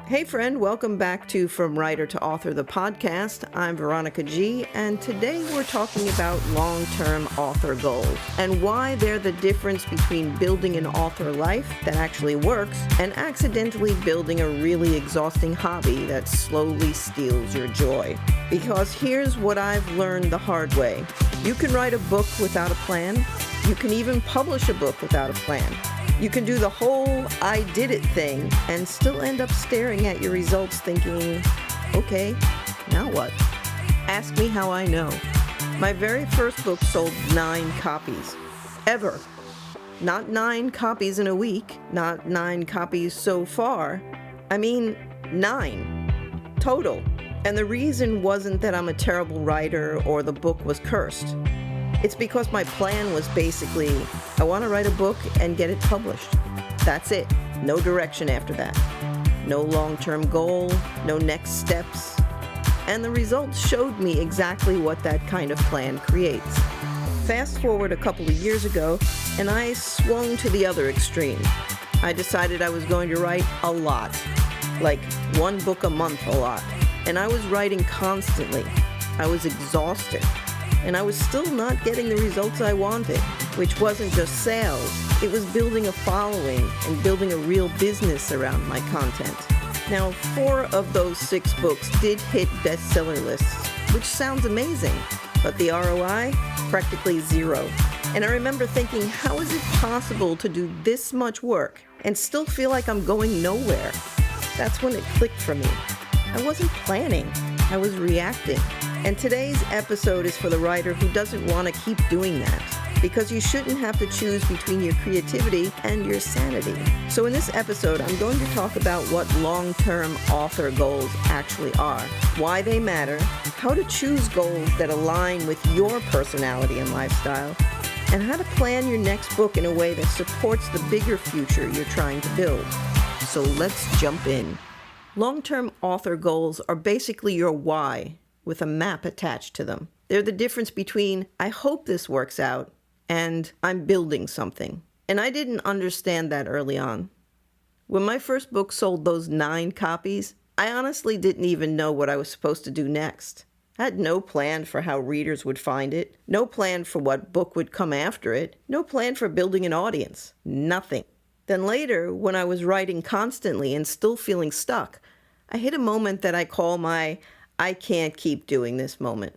Hey friend, welcome back to From Writer to Author, the podcast. I'm Veronica G, and today we're talking about long-term author goals and why they're the difference between building an author life that actually works and accidentally building a really exhausting hobby that slowly steals your joy. Because here's what I've learned the hard way. You can write a book without a plan. You can even publish a book without a plan. You can do the whole I did it thing and still end up staring at your results thinking, okay, now what? Ask me how I know. My very first book sold 9 copies. Ever. Not 9 copies in a week, not 9 copies so far. I mean, 9. Total. And the reason wasn't that I'm a terrible writer or the book was cursed. It's because my plan was basically, I want to write a book and get it published. That's it. No direction after that. No long-term goal, no next steps. And the results showed me exactly what that kind of plan creates. Fast forward a couple of years ago, and I swung to the other extreme. I decided I was going to write a lot, like 1 book a month a lot. And I was writing constantly. I was exhausted. And I was still not getting the results I wanted, which wasn't just sales. It was building a following and building a real business around my content. Now, 4 of those 6 books did hit bestseller lists, which sounds amazing, but the ROI, practically 0. And I remember thinking, how is it possible to do this much work and still feel like I'm going nowhere? That's when it clicked for me. I wasn't planning, I was reacting. And today's episode is for the writer who doesn't want to keep doing that, because you shouldn't have to choose between your creativity and your sanity. So in this episode, I'm going to talk about what long-term author goals actually are, why they matter, how to choose goals that align with your personality and lifestyle, and how to plan your next book in a way that supports the bigger future you're trying to build. So let's jump in. Long-term author goals are basically your why, with a map attached to them. They're the difference between, I hope this works out, and I'm building something. And I didn't understand that early on. When my first book sold those 9 copies, I honestly didn't even know what I was supposed to do next. I had no plan for how readers would find it, no plan for what book would come after it, no plan for building an audience, nothing. Then later, when I was writing constantly and still feeling stuck, I hit a moment that I call my I can't keep doing this moment.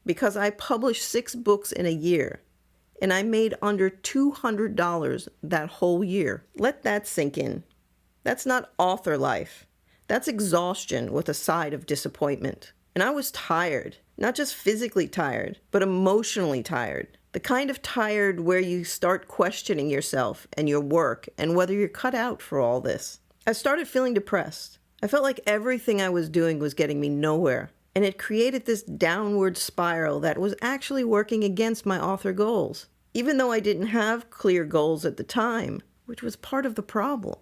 Because I published 6 books in a year, and I made under $200 that whole year. Let that sink in. That's not author life. That's exhaustion with a side of disappointment. And I was tired, not just physically tired, but emotionally tired. The kind of tired where you start questioning yourself and your work and whether you're cut out for all this. I started feeling depressed. I felt like everything I was doing was getting me nowhere, and it created this downward spiral that was actually working against my author goals, even though I didn't have clear goals at the time, which was part of the problem.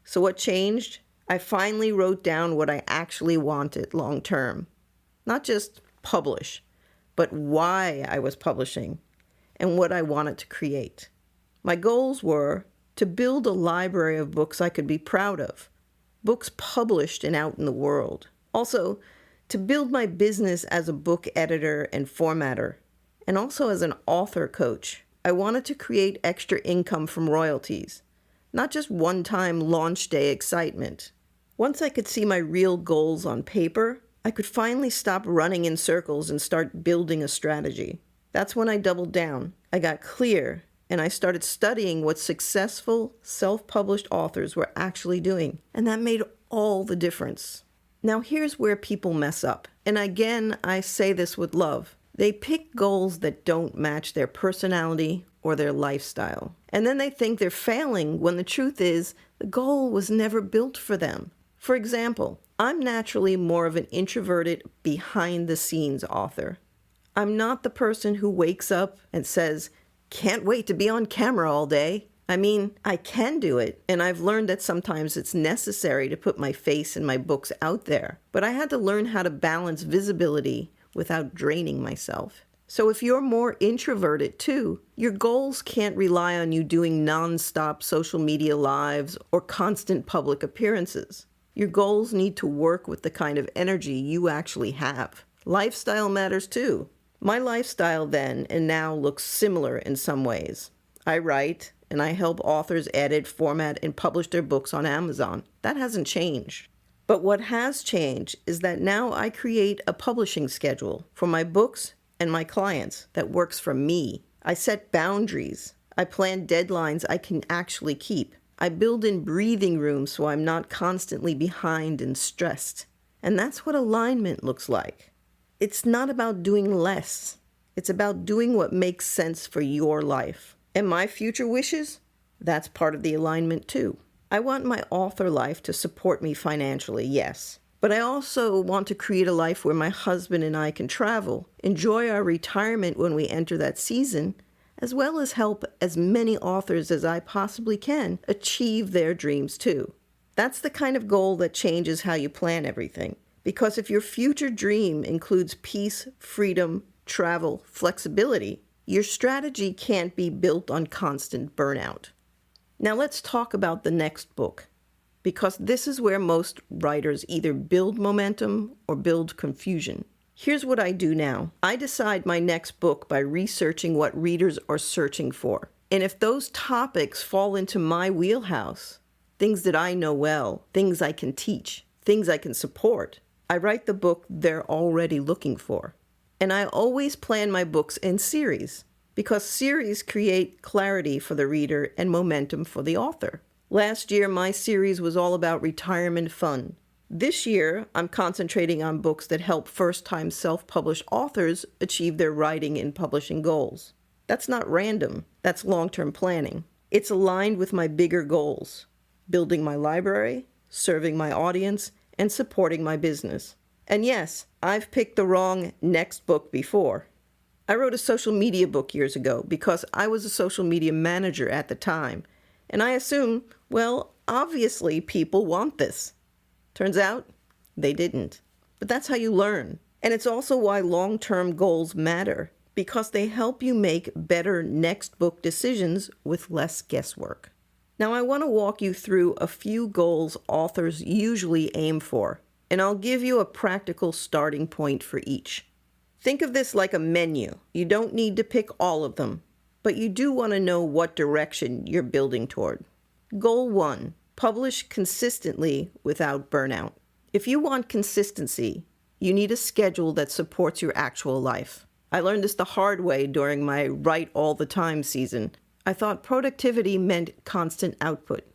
So what changed? I finally wrote down what I actually wanted long term. Not just publish, but why I was publishing and what I wanted to create. My goals were to build a library of books I could be proud of, books published and out in the world. Also, to build my business as a book editor and formatter, and also as an author coach. I wanted to create extra income from royalties, not just one-time launch day excitement. Once I could see my real goals on paper, I could finally stop running in circles and start building a strategy. That's when I doubled down. I got clear, and I started studying what successful, self-published authors were actually doing. And that made all the difference. Now here's where people mess up. And again, I say this with love. They pick goals that don't match their personality or their lifestyle. And then they think they're failing when the truth is the goal was never built for them. For example, I'm naturally more of an introverted, behind-the-scenes author. I'm not the person who wakes up and says, "Can't wait to be on camera all day." I mean, I can do it, and I've learned that sometimes it's necessary to put my face and my books out there. But I had to learn how to balance visibility without draining myself. So if you're more introverted too, your goals can't rely on you doing non-stop social media lives or constant public appearances. Your goals need to work with the kind of energy you actually have. Lifestyle matters too. My lifestyle then and now looks similar in some ways. I write, and I help authors edit, format, and publish their books on Amazon. That hasn't changed. But what has changed is that now I create a publishing schedule for my books and my clients that works for me. I set boundaries. I plan deadlines I can actually keep. I build in breathing room so I'm not constantly behind and stressed. And that's what alignment looks like. It's not about doing less. It's about doing what makes sense for your life. And my future wishes? That's part of the alignment too. I want my author life to support me financially, yes. But I also want to create a life where my husband and I can travel, enjoy our retirement when we enter that season, as well as help as many authors as I possibly can achieve their dreams too. That's the kind of goal that changes how you plan everything. Because if your future dream includes peace, freedom, travel, flexibility, your strategy can't be built on constant burnout. Now let's talk about the next book, because this is where most writers either build momentum or build confusion. Here's what I do now. I decide my next book by researching what readers are searching for. And if those topics fall into my wheelhouse, things that I know well, things I can teach, things I can support, I write the book they're already looking for. And I always plan my books in series, because series create clarity for the reader and momentum for the author. Last year, my series was all about retirement fun. This year, I'm concentrating on books that help first-time self-published authors achieve their writing and publishing goals. That's not random. That's long-term planning. It's aligned with my bigger goals: building my library, serving my audience, and supporting my business. And yes, I've picked the wrong next book before. I wrote a social media book years ago because I was a social media manager at the time, and I assumed, well, obviously people want this. Turns out, they didn't. But that's how you learn. And it's also why long-term goals matter, because they help you make better next book decisions with less guesswork. Now I want to walk you through a few goals authors usually aim for, and I'll give you a practical starting point for each. Think of this like a menu. You don't need to pick all of them, but you do want to know what direction you're building toward. Goal 1, publish consistently without burnout. If you want consistency, you need a schedule that supports your actual life. I learned this the hard way during my write all the time season. I thought productivity meant constant output.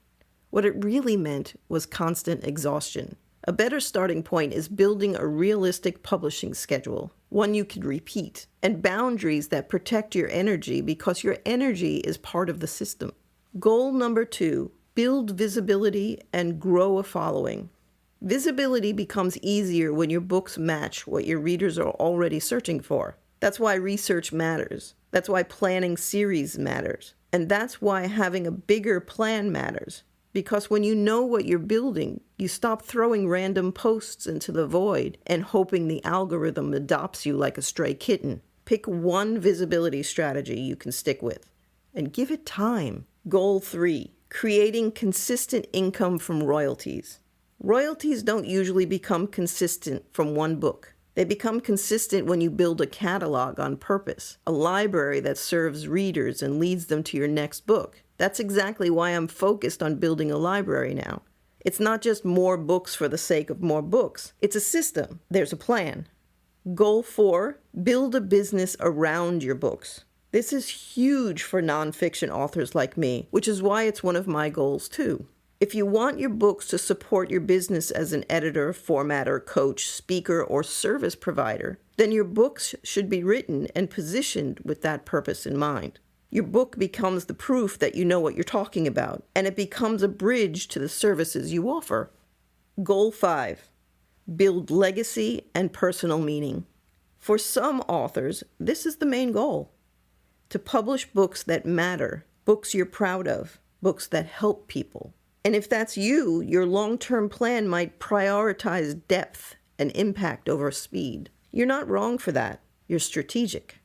What it really meant was constant exhaustion. A better starting point is building a realistic publishing schedule, one you can repeat, and boundaries that protect your energy because your energy is part of the system. Goal number 2, build visibility and grow a following. Visibility becomes easier when your books match what your readers are already searching for. That's why research matters. That's why planning series matters. And that's why having a bigger plan matters. Because when you know what you're building, you stop throwing random posts into the void and hoping the algorithm adopts you like a stray kitten. Pick one visibility strategy you can stick with and give it time. Goal 3, creating consistent income from royalties. Royalties don't usually become consistent from one book. They become consistent when you build a catalog on purpose, a library that serves readers and leads them to your next book. That's exactly why I'm focused on building a library now. It's not just more books for the sake of more books. It's a system. There's a plan. Goal 4, build a business around your books. This is huge for nonfiction authors like me, which is why it's one of my goals too. If you want your books to support your business as an editor, formatter, coach, speaker, or service provider, then your books should be written and positioned with that purpose in mind. Your book becomes the proof that you know what you're talking about, and it becomes a bridge to the services you offer. Goal 5, build legacy and personal meaning. For some authors, this is the main goal: to publish books that matter, books you're proud of, books that help people. And if that's you, your long-term plan might prioritize depth and impact over speed. You're not wrong for that. You're strategic.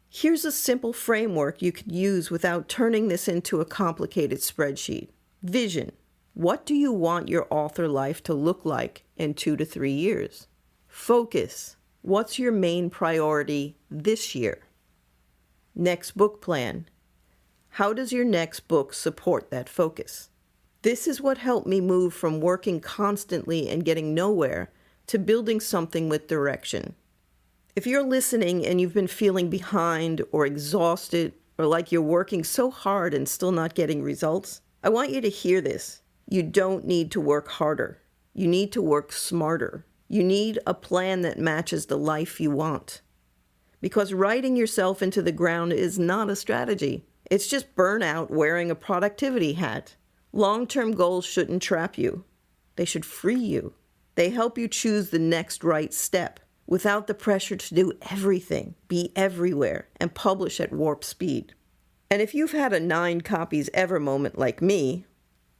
Here's a simple framework you could use without turning this into a complicated spreadsheet. Vision. What do you want your author life to look like in 2 to 3 years? Focus. What's your main priority this year? Next book plan. How does your next book support that focus? This is what helped me move from working constantly and getting nowhere to building something with direction. If you're listening and you've been feeling behind or exhausted or like you're working so hard and still not getting results, I want you to hear this. You don't need to work harder. You need to work smarter. You need a plan that matches the life you want. Because writing yourself into the ground is not a strategy. It's just burnout wearing a productivity hat. Long-term goals shouldn't trap you. They should free you. They help you choose the next right step without the pressure to do everything, be everywhere, and publish at warp speed. And if you've had a 9 copies ever moment like me,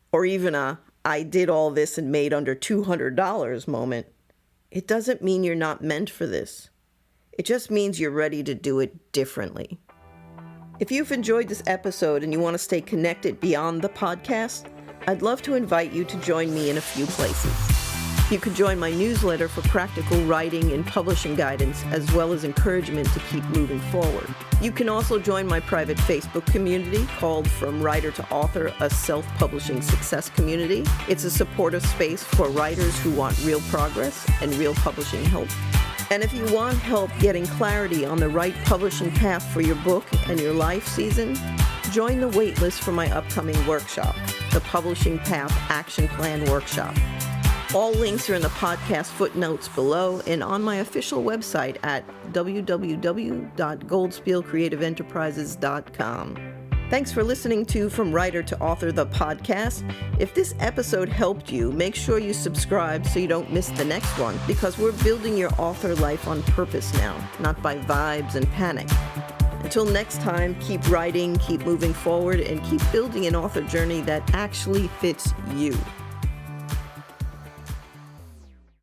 or even a I did all this and made under $200 moment, it doesn't mean you're not meant for this. It just means you're ready to do it differently. If you've enjoyed this episode and you want to stay connected beyond the podcast, I'd love to invite you to join me in a few places. You could join my newsletter for practical writing and publishing guidance, as well as encouragement to keep moving forward. You can also join my private Facebook community called From Writer to Author, a self-publishing success community. It's a supportive space for writers who want real progress and real publishing help. And if you want help getting clarity on the right publishing path for your book and your life season, join the waitlist for my upcoming workshop, the Publishing Path Action Plan Workshop. All links are in the podcast footnotes below and on my official website at www.goldspielcreativeenterprises.com. Thanks for listening to From Writer to Author, the podcast. If this episode helped you, make sure you subscribe so you don't miss the next one, because we're building your author life on purpose now, not by vibes and panic. Until next time, keep writing, keep moving forward, and keep building an author journey that actually fits you.